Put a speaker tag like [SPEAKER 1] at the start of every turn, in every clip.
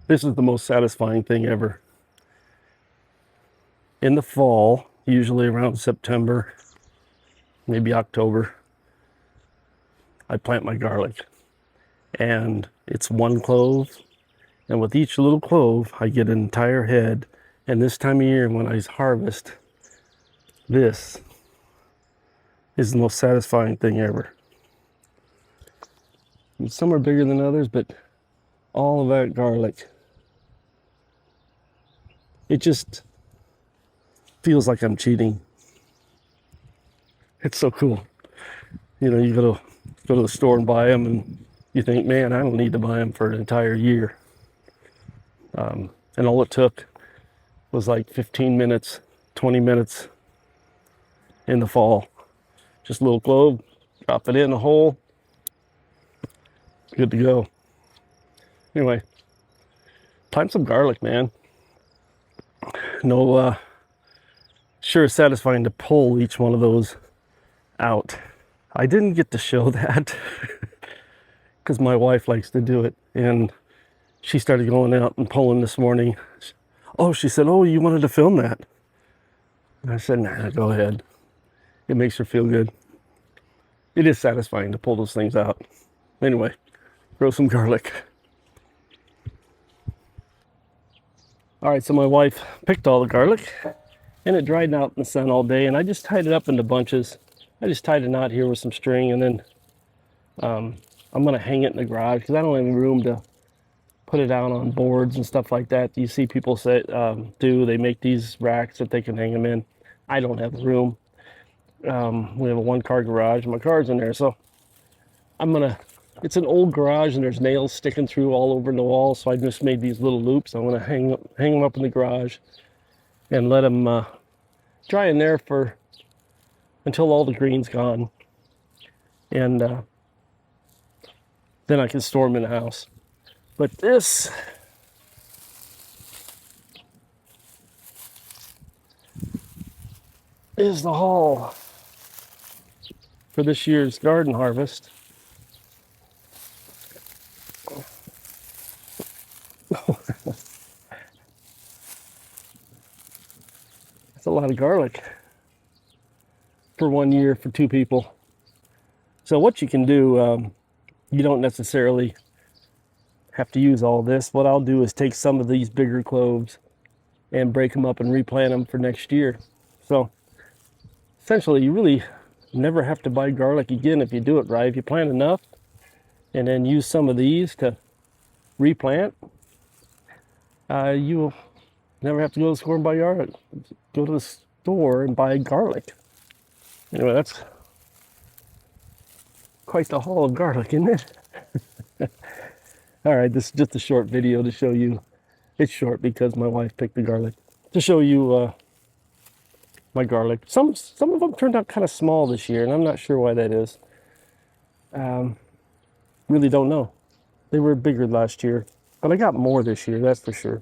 [SPEAKER 1] This is the most satisfying thing ever. In the fall, usually around September, maybe October, I plant my garlic. And it's one clove. And with each little clove, I get an entire head. And this time of year, when I harvest, this is the most satisfying thing ever. And some are bigger than others, but all of that garlic, it just feels like I'm cheating. It's so cool. You know, you go to the store and buy them, and you think, man, I don't need to buy them for an entire year. And all it took was like 15 minutes, 20 minutes in the fall. Just a little clove, drop it in a hole, good to go. Anyway, plant some garlic, man. No, sure is satisfying to pull each one of those out. I didn't get to show that because my wife likes to do it, and she started going out and pulling this morning. Oh, she said, oh, you wanted to film that? And I said, nah, go ahead. It makes her feel good. It is satisfying to pull those things out. Anyway, grow some garlic. All right, so my wife picked all the garlic, and it dried out in the sun all day, and I just tied it up into bunches. I just tied a knot here with some string, and then I'm gonna hang it in the garage because I don't have any room to put it out on boards and stuff like that. You see people say they make these racks that they can hang them in. I don't have room. We have a one-car garage, and my car's in there, so it's an old garage, and there's nails sticking through all over the wall, so I just made these little loops. I'm gonna hang them up in the garage and let them dry in there until all the green's gone, and then I can store them in the house. But this is the haul for this year's garden harvest. That's a lot of garlic for 1 year for 2 people. So what you can do, you don't necessarily have to use all this. What I'll do is take some of these bigger cloves and break them up and replant them for next year. So essentially, you really never have to buy garlic again if you do it right. If you plant enough and then use some of these to replant, you will never have to go to the store and buy garlic. Go to the store and buy garlic. Anyway, that's quite the haul of garlic, isn't it? All right, this is just a short video to show you. It's short because my wife picked the garlic. To show you my garlic. Some of them turned out kind of small this year, and I'm not sure why that is. Really don't know. They were bigger last year, but I got more this year, that's for sure.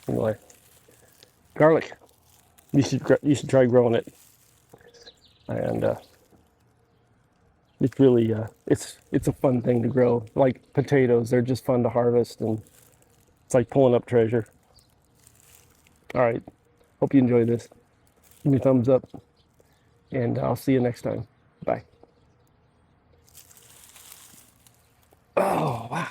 [SPEAKER 1] Anyway, garlic. You should try growing it, and it's really it's a fun thing to grow. Like potatoes, they're just fun to harvest, and it's like pulling up treasure. All right, hope you enjoy this. Give me a thumbs up, and I'll see you next time. Bye. Oh, wow.